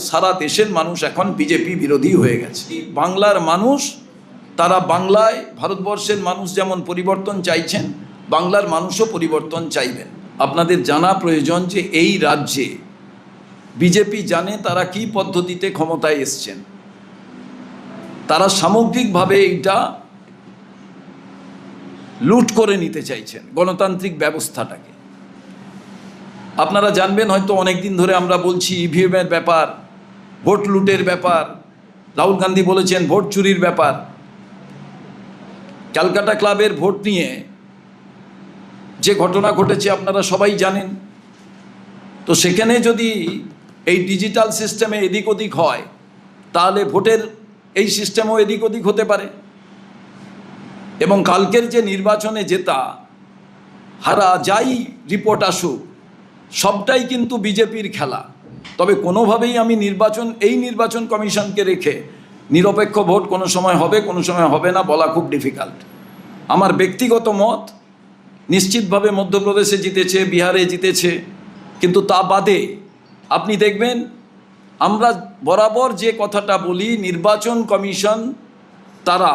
সারা দেশের মানুষ এখন বিজেপি বিরোধী হয়ে গেছে। বাংলার মানুষ, তারা বাংলায় ভারতবর্ষের মানুষ যেমন পরিবর্তন চাইছেন, বাংলার মানুষও পরিবর্তন চাইবেন। আপনাদের জানা প্রয়োজন যে এই রাজ্যে বিজেপি জানে তারা কি পদ্ধতিতে ক্ষমতায় এসছেন। তারা সামগ্রিকভাবে এইটা লুট করে নিতে চাইছেন গণতান্ত্রিক ব্যবস্থাটাকে। আপনারা জানবেন হয়তো অনেক দিন ধরে আমরা বলছি ইভিএমের ব্যাপার, ভোট লুটের ব্যাপার, রাহুল গান্ধী বলেছেন ভোট চুরির ব্যাপার। ক্যালকাটা ক্লাবের ভোট নিয়ে যে ঘটনা ঘটেছে আপনারা সবাই জানেন। তো সেখানে যদি এই ডিজিটাল সিস্টেমে এদিক ওদিক হয়, তাহলে ভোটের এই সিস্টেমও এদিক ওদিক হতে পারে। এবং কালকের যে নির্বাচনে জেতা হারা যাই রিপোর্ট আসুক, সবটাই কিন্তু বিজেপির খেলা। তবে কোনোভাবেই আমি এই নির্বাচন কমিশনকে রেখে নিরপেক্ষ ভোট কোনো সময় হবে কোনো সময় হবে না বলা খুব ডিফিকাল্ট। আমার ব্যক্তিগত মত, নিশ্চিতভাবে মধ্যপ্রদেশে জিতেছে, বিহারে জিতেছে, কিন্তু তা বাদে আপনি দেখবেন আমরা বরাবর যে কথাটা বলি, নির্বাচন কমিশন তারা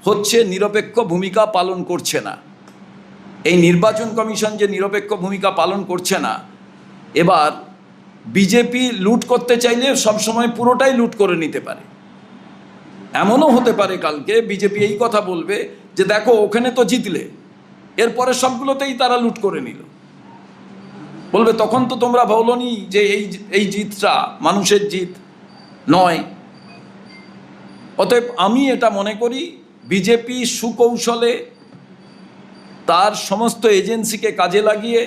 হচ্ছে নিরপেক্ষ ভূমিকা পালন করছে না। এই নির্বাচন কমিশন যে নিরপেক্ষ ভূমিকা পালন করছে না, এবার বিজেপি লুট করতে চাইলে সবসময় পুরোটাই লুট করে নিতে পারে। এমনও হতে পারে কালকে বিজেপি এই কথা বলবে যে দেখো ওখানে তো জিতলে, এরপরে সবগুলোতেই তারা লুট করে নিল। বলবে তখন তো তোমরা বলোনি যে এই জিতটা মানুষের জিত নয়। অতএব আমি এটা মনে করি বিজেপি সুকৌশলে তার সমস্ত এজেন্সিকে কাজে লাগিয়ে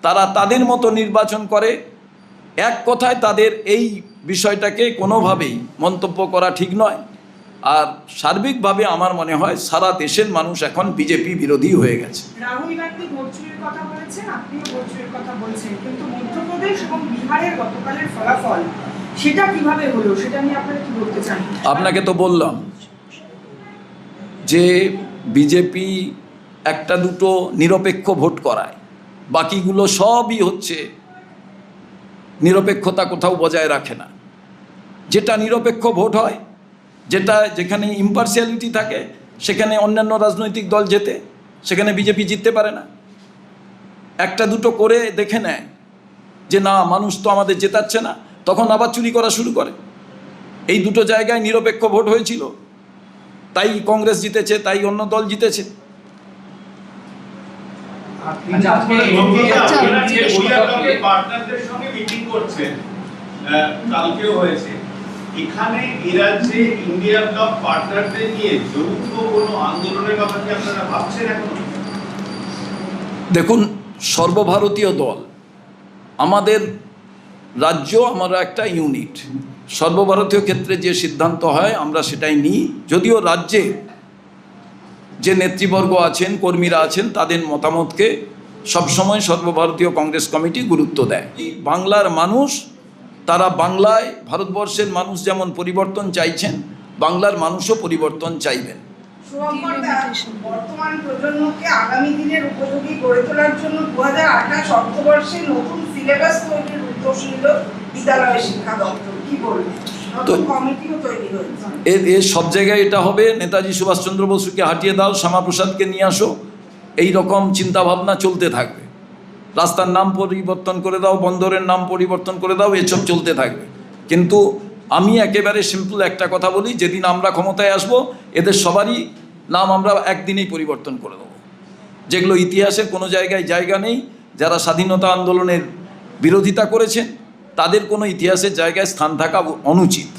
তারা তাদের মতো নির্বাচন করে। এক কথায় তাদের এই বিষয়টাকে কোনোভাবেই মন্তব্য করা ঠিক নয়। আর সার্বিকভাবে আমার মনে হয় সারা দেশের মানুষ এখন বিজেপি বিরোধী হয়ে গেছে। রাহুল গান্ধী ভোট চুরির কথা বলেছেন, আপনিও ভোট চুরির কথা বলছেন, কিন্তু মধ্যপ্রদেশ এবং বিহারের গতকালের ফলাফল সেটা কিভাবে হলো সেটা নিয়ে আপনারা কি বলতে চান? আপনাকে তো বললাম যে বিজেপি একটা দুটো নিরপেক্ষ ভোট করায়, বাকিগুলো সবই হচ্ছে নিরপেক্ষতা কোথাও বজায় রাখে না। যেটা নিরপেক্ষ ভোট হয়, যেখানে ইম্পার্সিয়ালিটি থাকে, সেখানে অন্যান্য রাজনৈতিক দল জেতে, সেখানে বিজেপি জিততে পারে না। একটা দুটো করে দেখে নেয় যে না মানুষ তো আমাদের জেতাচ্ছে না, তখন আবার চুরি করা শুরু করে। এই দুটো জায়গায় নিরপেক্ষ ভোট হয়েছিল, তাই কংগ্রেস জিতেছে, তাই অন্য দল জিতেছে। এখানে রাজ্যে ইন্ডিয়া ব্লক পার্টনারদের নিয়ে যৌথ কোনো আন্দোলনের কথা কি আপনারা ভাবছেন এখন? দেখুন, সর্বভারতীয় দল আমাদের রাজ্য, আমরা একটা ইউনিট। সর্বভারতীয় ক্ষেত্রে যে সিদ্ধান্ত হয় আমরা সেটাই নিই, যদিও রাজ্যে যে নেতৃবর্গ আছেন, কর্মীরা আছেন, তাদের মতামতকে সবসময় সর্বভারতীয় কংগ্রেস কমিটি গুরুত্ব দেয়। বাংলার মানুষ, তারা বাংলায় ভারতবর্ষের মানুষ যেমন পরিবর্তন চাইছেন, বাংলার মানুষও পরিবর্তন চাইবেন। বর্তমান প্রজন্মকে আগামী দিনের উপযোগী গড়ে তোলার জন্য 2028 অর্থবর্ষে নতুন সিলেবাস তৈরির উদ্যোগ নিল বিদ্যালয় শিক্ষা দপ্তর, কি বলবেন? নতুন কমিটিও তৈরি হয়েছে। এর সব জায়গায় এটা হবে, নেতাজি সুভাষচন্দ্র বসুকে হাঁটিয়ে দাও, শ্যামাপ্রসাদকে নিয়ে আসো, এই রকম চিন্তাভাবনা চলতে থাকবে। রাস্তার নাম পরিবর্তন করে দাও, বন্দরের নাম পরিবর্তন করে দাও, এসব চলতে থাকবে। কিন্তু আমি একেবারে সিম্পল একটা কথা বলি, যেদিন আমরা ক্ষমতায় আসব এদের সবারই নাম আমরা একদিনেই পরিবর্তন করে দেবো। যেগুলো ইতিহাসের কোনো জায়গায় জায়গা নেই, যারা স্বাধীনতা আন্দোলনের বিরোধিতা করেছেন তাদের কোনো ইতিহাসের জায়গায় স্থান থাকা অনুচিত।